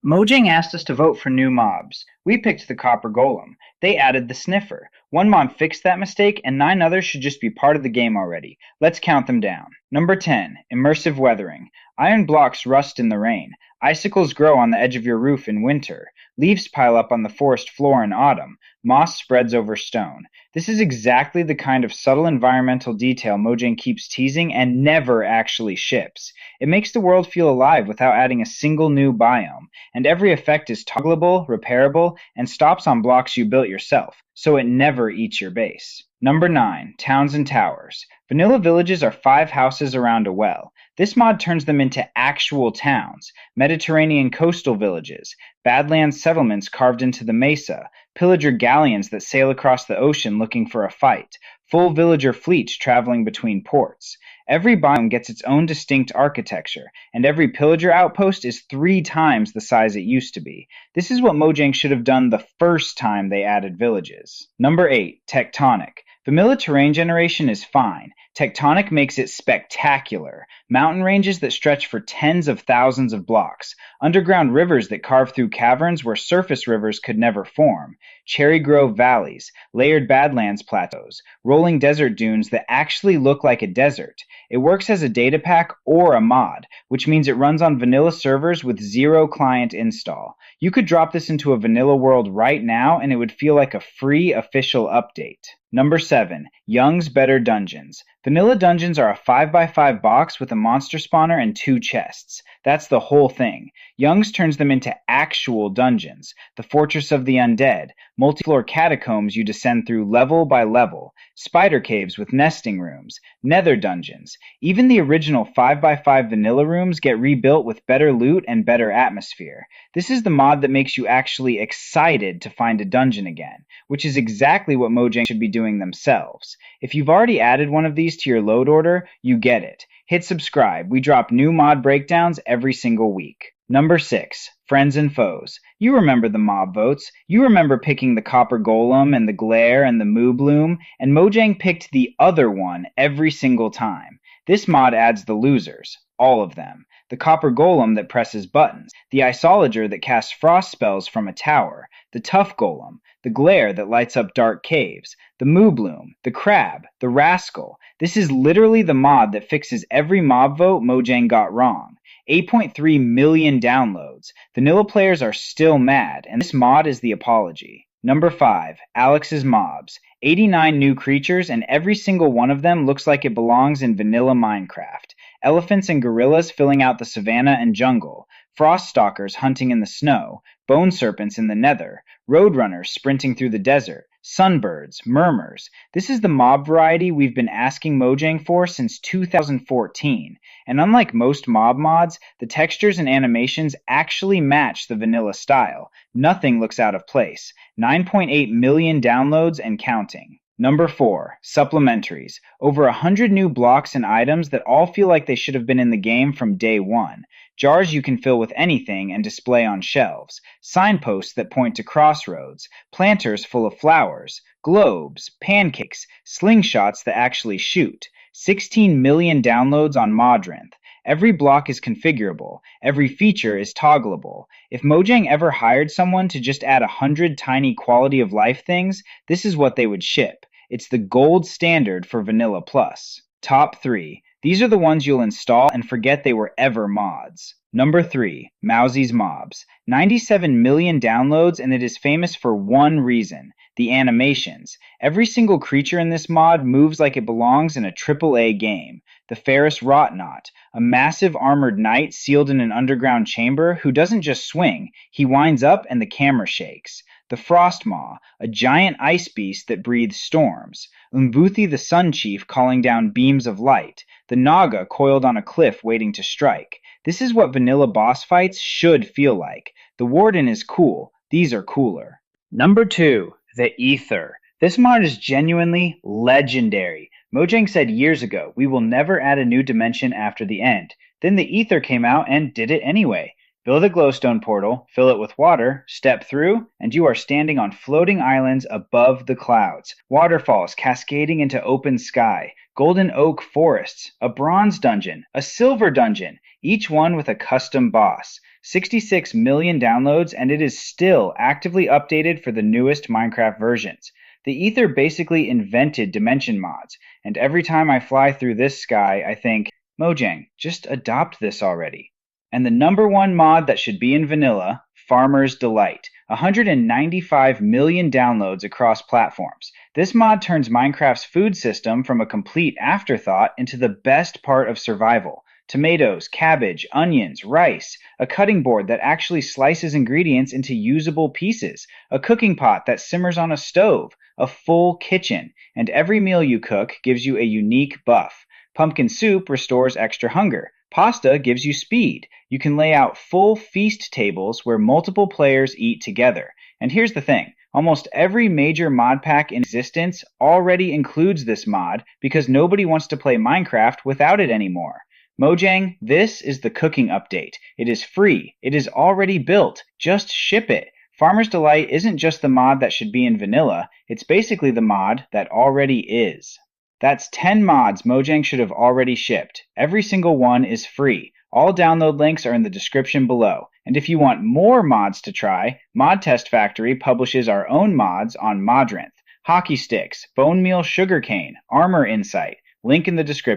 Mojang asked us to vote for new mobs. We picked the Copper Golem. They added the Sniffer. One mod fixed that mistake, and 9 others should just be part of the game already. Let's count them down. Number 10, Immersive Weathering. Iron blocks rust in the rain. Icicles grow on the edge of your roof in winter. Leaves pile up on the forest floor in autumn. Moss spreads over stone. This is exactly the kind of subtle environmental detail Mojang keeps teasing and never actually ships. It makes the world feel alive without adding a single new biome, and every effect is toggleable, repairable, and stops on blocks you built yourself, so it never eats your base. Number 9, Towns and Towers. Vanilla villages are 5 houses around a well. This mod turns them into actual towns, Mediterranean coastal villages, Badlands settlements carved into the mesa, pillager galleons that sail across the ocean looking for a fight, full villager fleets traveling between ports. Every biome gets its own distinct architecture, and every pillager outpost is 3 times the size it used to be. This is what Mojang should have done the first time they added villages. Number 8, Tectonic. Vanilla terrain generation is fine. Tectonic makes it spectacular. Mountain ranges that stretch for tens of thousands of blocks. Underground rivers that carve through caverns where surface rivers could never form. Cherry Grove valleys. Layered Badlands plateaus. Rolling desert dunes that actually look like a desert. It works as a data pack or a mod, which means it runs on vanilla servers with 0 client install. You could drop this into a vanilla world right now and it would feel like a free official update. Number 7, Young's Better Dungeons. Vanilla dungeons are a 5x5 box with a monster spawner and 2 chests. That's the whole thing. Young's turns them into actual dungeons. The Fortress of the Undead, multi-floor catacombs you descend through level by level, spider caves with nesting rooms, nether dungeons. Even the original 5x5 vanilla rooms get rebuilt with better loot and better atmosphere. This is the mod that makes you actually excited to find a dungeon again, which is exactly what Mojang should be doing themselves. If you've already added one of these to your load order, you get it. Hit subscribe. We drop new mod breakdowns every single week. Number 6, Friends and Foes. You remember the mob votes. You remember picking the Copper Golem and the Glare and the Moo Bloom, and Mojang picked the other one every single time. This mod adds the losers, all of them. The Copper Golem that presses buttons, the Isolager that casts frost spells from a tower, the Tough Golem, the Glare that lights up dark caves, the Moo Bloom, the Crab, the Rascal. This is literally the mod that fixes every mob vote Mojang got wrong. 8.3 million downloads. Vanilla players are still mad, and this mod is the apology. Number 5, Alex's Mobs. 89 new creatures, and every single one of them looks like it belongs in vanilla Minecraft. Elephants and gorillas filling out the savannah and jungle. Frost stalkers hunting in the snow. Bone serpents in the nether. Roadrunners sprinting through the desert. Sunbirds, murmurs. This is the mob variety we've been asking Mojang for since 2014. And unlike most mob mods, the textures and animations actually match the vanilla style. Nothing looks out of place. 9.8 million downloads and counting. Number 4, Supplementaries. Over 100 new blocks and items that all feel like they should have been in the game from day one. Jars you can fill with anything and display on shelves. Signposts that point to crossroads. Planters full of flowers. Globes, pancakes, slingshots that actually shoot. 16 million downloads on Modrinth. Every block is configurable. Every feature is toggleable. If Mojang ever hired someone to just add 100 tiny quality of life things, this is what they would ship. It's the gold standard for Vanilla Plus. Top 3. These are the ones you'll install and forget they were ever mods. Number 3, Mowzie's Mobs. 97 million downloads, and it is famous for one reason: the animations. Every single creature in this mod moves like it belongs in a AAA game. The Ferris Rotnot, a massive armored knight sealed in an underground chamber who doesn't just swing, he winds up and the camera shakes. The Frostmaw, a giant ice beast that breathes storms. Umbuthi the Sun Chief calling down beams of light. The Naga coiled on a cliff waiting to strike. This is what vanilla boss fights should feel like. The Warden is cool. These are cooler. Number 2, the Aether. This mod is genuinely legendary. Mojang said years ago, we will never add a new dimension after the end. Then the Aether came out and did it anyway. Build a glowstone portal, fill it with water, step through, and you are standing on floating islands above the clouds. Waterfalls cascading into open sky. Golden oak forests. A bronze dungeon. A silver dungeon. Each one with a custom boss. 66 million downloads, and it is still actively updated for the newest Minecraft versions. The Aether basically invented dimension mods, and every time I fly through this sky, I think, Mojang, just adopt this already. And the number one mod that should be in vanilla, Farmer's Delight. 195 million downloads across platforms. This mod turns Minecraft's food system from a complete afterthought into the best part of survival. Tomatoes, cabbage, onions, rice, a cutting board that actually slices ingredients into usable pieces, a cooking pot that simmers on a stove, a full kitchen, and every meal you cook gives you a unique buff. Pumpkin soup restores extra hunger. Pasta gives you speed. You can lay out full feast tables where multiple players eat together. And here's the thing. Almost every major mod pack in existence already includes this mod because nobody wants to play Minecraft without it anymore. Mojang, this is the cooking update. It is free. It is already built. Just ship it. Farmer's Delight isn't just the mod that should be in vanilla. It's basically the mod that already is. That's 10 mods Mojang should have already shipped. Every single one is free. All download links are in the description below. And if you want more mods to try, Mod Test Factory publishes our own mods on Modrinth, Hockey Sticks, Bone Meal Sugarcane, Armor Insight. Link in the description.